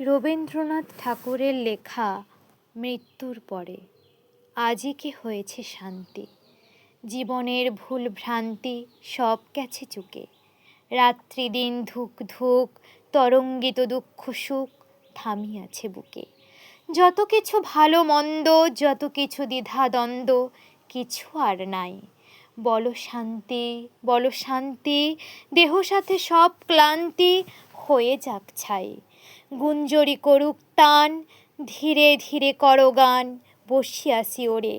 রবীন্দ্রনাথ ঠাকুরের লেখা মৃত্যুর পরে আজই কি হয়েছে শান্তি। জীবনের ভুল ভ্রান্তি সব গেছে চুকে। রাত্রি দিন ধুক ধুক তরঙ্গিত দুঃখ সুখ থামিয়াছে বুকে। যত কিছু ভালো মন্দ, যত কিছু দ্বিধা দ্বন্দ্ব, কিছু আর নাই। বলো শান্তি, বলো শান্তি, দেহ সাথে সব ক্লান্তি হয়ে যাক ছাই। গুঞ্জরি করুক তান, ধীরে ধীরে করো গান, বসিয়াছি ওরে।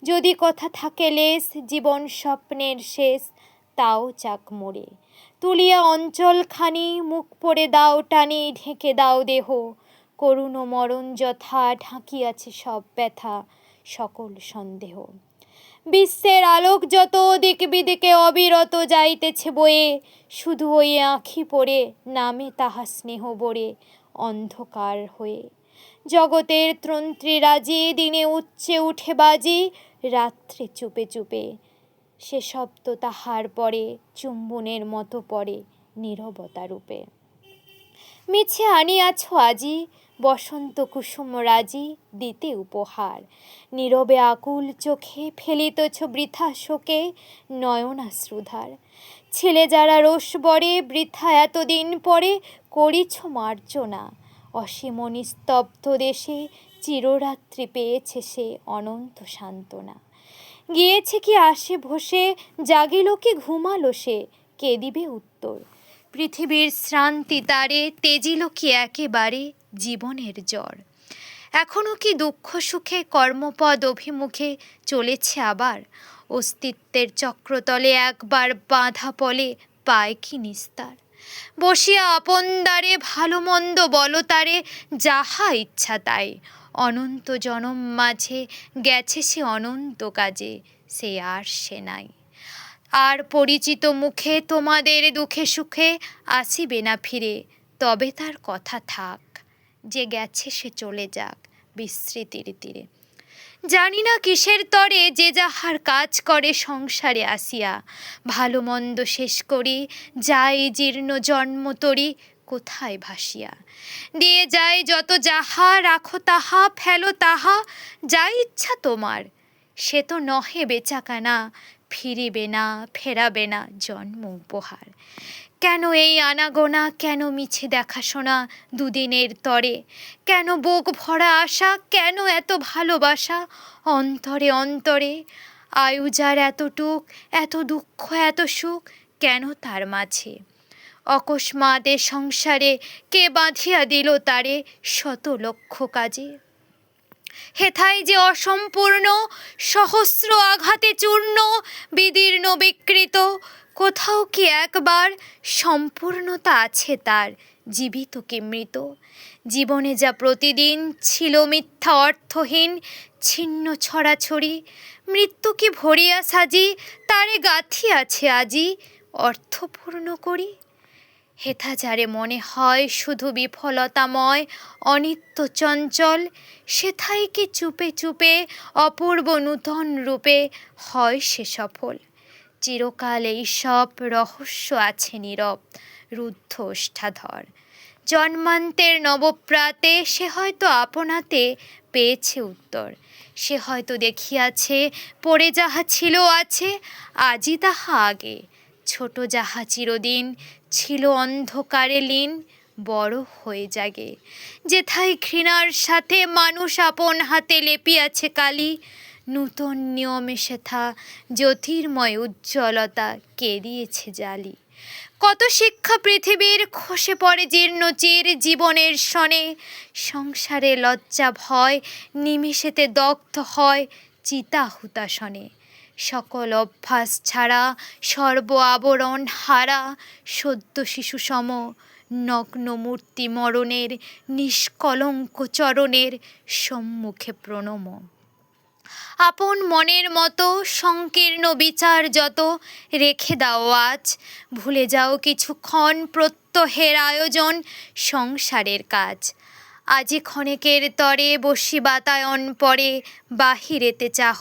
যদি কথা থাকে লেশ, জীবন স্বপ্নের শেষ, তাও চাক মোরে। তুলিয়া অঞ্চলখানি মুখ পড়ে দাও টানি, ঢেকে দাও দেহ। করুণ মরণ যথা ঢাকিয়াছে সব ব্যথা, সকল সন্দেহ। বিশ্বের আলোক যত দিক বিদিকে অবিরত যাইতেছে বয়ে, শুধু ওই আঁখি পড়ে নামে তাহা স্নেহ বরে অন্ধকার হয়ে। জগতের তন্ত্রী রাজি, দিনে উচ্চে উঠে বাজি, রাত্রে চুপে চুপে। সে শব্দ তাহার পরে চুম্বনের মতো পড়ে নীরবতা রূপে। মিছে আনিয়াছ আজি বসন্ত কুসুম রাজি, দিতে উপহার। নীরবে আকুল চোখে ফেলিতেছ বৃথা শোকে নয়নাশ্রুধার। ছেলে যারা রোষ বরে বৃথা এতদিন পরে করিছ মার্জনা। অসীম নিস্তব্ধ দেশে চিররাত্রি পেয়েছে সে অনন্ত সান্ত্বনা। গিয়েছে কি আসে ভসে, জাগিল কি ঘুমালো সে, কে দিবে উত্তর? পৃথিবীর শ্রান্তি তারে তেজিল কি একেবারে জীবনের জ্বর? এখনো কি দুঃখ সুখে কর্মপদ অভিমুখে চলেছে আবার? অস্তিত্বের চক্রতলে একবার বাঁধা পলে পায় কি নিস্তার? বসিয়া আপন দ্বারে ভালো মন্দ বলো তারে, যাহা ইচ্ছা তাই। অনন্ত জনম মাঝে গেছে সে অনন্ত কাজে, সে আর সে নাই। আর পরিচিত মুখে তোমাদের দুঃখে সুখে আসিবে না ফিরে, তবে তার কথা থাক। যে গেছে সে চলে যাক বিস্মৃতির তীরে। জানি না কিসের তরে যে যাহার কাজ করে সংসারে আসিয়া, ভালো মন্দ শেষ করি যাই জীর্ণ জন্ম তরি কোথায় ভাসিয়া। দিয়ে যায় যত যাহা, রাখো তাহা ফেলো তাহা, যা ইচ্ছা তোমার। সে তো নহে বেচাকানা, ফিরিবে না ফেরাবে না জন্ম উপহার। কেন এই আনাগোনা, কেন মিছে দেখাশোনা দুদিনের তরে? কেন বুক ভরা আশা, কেন এত ভালোবাসা অন্তরে অন্তরে? আয়ু যার এতটুক, এত দুঃখ এত সুখ, কেন তার মাঝে? অকস্মাৎ এ সংসারে কে বাঁধিয়া দিল তারে শত লক্ষ কাজে? হেথায় যে অসম্পূর্ণ, সহস্র আঘাতে চূর্ণ, বিদীর্ণ বিকৃত, কোথাও কি একবার সম্পূর্ণতা আছে তার, জীবিত কি মৃত? জীবনে যা প্রতিদিন ছিল মিথ্যা অর্থহীন ছিন্ন ছড়াছড়ি, মৃত্যু কি ভরিয়া সাজি তারে গাঁথিয়াছে আজি অর্থপূর্ণ করি? হেথা যারে মনে হয় শুধু বিফলতাময় অনিত্য চঞ্চল, সেথায় কি চুপে চুপে অপূর্ব নূতন রূপে হয় সে সফল? চিরকাল এই সব রহস্য আছে নীরব রুদ্ধ ওষ্ঠাধর। জন্মান্তের নবপ্রাতে সে হয়তো আপনাতে পেয়েছে উত্তর। সে হয়তো দেখিয়াছে পড়ে যাহা ছিল আছে, আজই তাহা আগে। ছোট যাহা চিরদিন ছিল অন্ধকারে লীন, বড় হয়ে জাগে। যেথায় ঘৃণার সাথে মানুষ আপন হাতে লেপিয়াছে কালি, নূতন নিয়মে সেথা জ্যোতির্ময় উজ্জ্বলতা কে দিয়েছে জালি। কত শিক্ষা পৃথিবীর খসে পড়ে জীর্ণচির জীবনের সনে, সংসারে লজ্জা ভয় নিমিষেতে দগ্ধ হয় চিতা হুতাশনে। সকল অভ্যাস ছাড়া সর্ব আবরণ হারা, সদ্য শিশু সম নগ্ন মূর্তি মরণের নিষ্কলঙ্ক চরণের সম্মুখে প্রণম। আপন মনের মতো সংকীর্ণ বিচার যত রেখে দাও আজ, ভুলে যাও কিছুক্ষণ প্রত্যহের আয়োজন সংসারের কাজ। আজি ক্ষণেকের তরে বসি বাতায়ন পরে বাহিরেতে চাহ,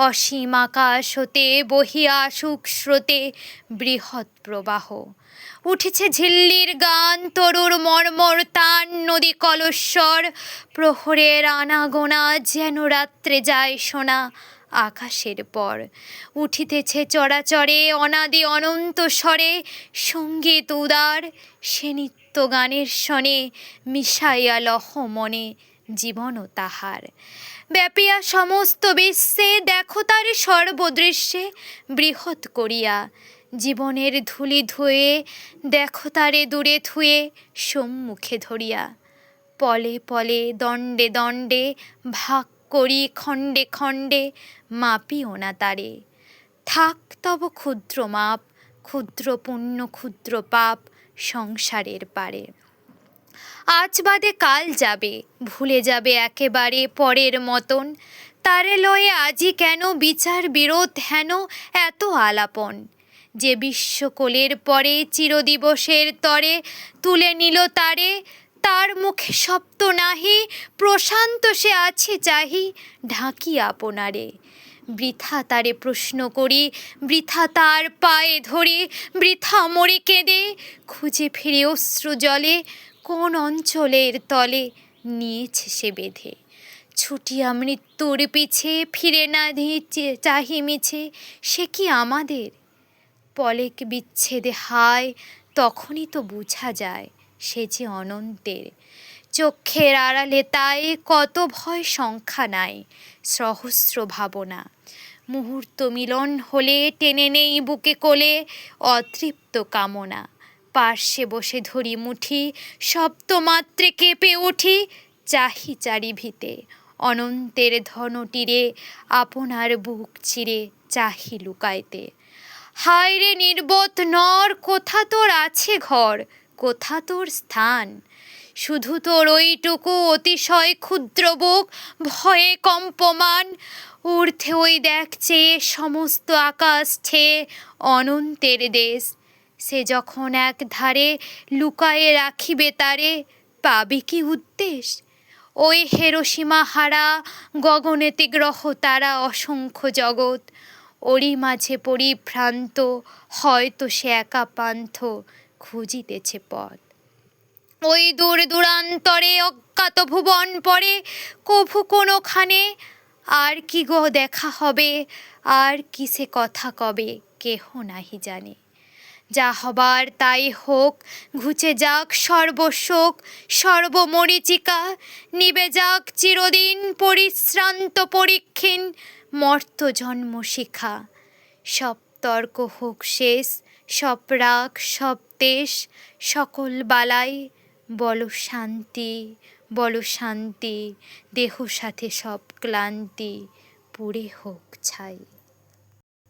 অসীম আকাশ হতে বহিয়া আসুক স্রোতে বৃহৎ প্রবাহ। উঠেছে ঝিল্লির গান, তরুর মর্মর তান, নদী কলস্বর, প্রহরের আনাগোনা যেন রাত্রে যায় শোনা আকাশের পর। উঠিতেছে চরাচরে অনাদি অনন্ত স্বরে, সঙ্গীত উদার সে নিত্য গানের শনে, মিশাইয়া লহ মনে জীবনও তাহার। ব্যাপিয়া সমস্ত বিশ্বে দেখো তার সর্বদৃশ্যে বৃহৎ করিয়া, জীবনের ধূলি ধুয়ে দেখো তারে দূরে থুয়ে সম্মুখে ধরিয়া। পলে পলে দণ্ডে দণ্ডে ভাগ করি খণ্ডে খণ্ডে, মাপিও না তারে। থাক তব ক্ষুদ্র মাপ, ক্ষুদ্র পুণ্য ক্ষুদ্র পাপ সংসারের পারে। আজ বাদে কাল যাবে, ভুলে যাবে একেবারে পরের মতন, তারে লয়ে আজি কেন বিচার বিরোধ হেন এত আলাপন। যে বিশ্বকোলের পরে চিরদিবসের তরে তুলে নিল তারে, তার মুখে সপ্ত নাহি, প্রশান্ত সে আছে চাহি ঢাকি আপনারে। বৃথা তারে প্রশ্ন করি, বৃথা তার পায়ে ধরি, বৃথা মরে কেঁদে খুঁজে ফিরে অশ্রু জলে, কোন অঞ্চলের তলে নিয়েছে সে বেঁধে। ছুটিয়া মৃত্যুর পিছে ফিরে না চাহি মিছে, সে কি আমাদের? পলেক বিচ্ছেদে হায়, তখনই তো বুঝা যায় সে যে অনন্তের। চক্ষের আড়ালে তাই কত ভয় সংখ্যা নাই, সহস্র ভাবনা। মুহূর্ত মিলন হলে টেনে নেই বুকে কোলে অতৃপ্ত কামনা। পার্শ্বে বসে ধরি মুঠি, শব্দ মাত্রে কেঁপে উঠি, চাহি চারিভিতে অনন্তের ধনটিরে, আপনার বুক চিরে চাহি লুকাইতে। হায় রে নির্বোধ নর, কোথা তোর আছে ঘর, কোথা তোর স্থান? শুধু তোর ওইটুকু অতিশয় ক্ষুদ্র বুক ভয়ে কম্পমান। ঊর্ধ্বে ওই দেখছে সমস্ত আকাশ ছেয়ে অনন্তের দেশ। সে যখন এক ধারে লুকায়ে রাখিবে তারে, পাবে কি উদ্দেশ? ওই হেরোসীমা হারা গগনেতে গ্রহ তারা অসংখ্য জগৎ, ওরই মাঝে পরিভ্রান্ত হয়তো সে একা পান্থ খুঁজিতেছে পথ। ওই দূর দূরান্তরে অজ্ঞাত ভুবন পরে কভু কোনোখানে, আর কি গো দেখা হবে, আর কি সে কথা কবে, কেহ নাহি জানে। যা হবার তাই হোক, ঘুচে যাক সর্বশোক সর্বমরীচিকা, নিবে যাক চিরদিন পরিশ্রান্ত পরীক্ষীণ মর্ত জন্ম শিখা। সব তর্ক হোক শেষ, সব রাগ সব দেশ, সকল বালাই বলো শান্তি, বলো শান্তি, দেহ সাথে সব ক্লান্তি পুড়ে হোক ছাই।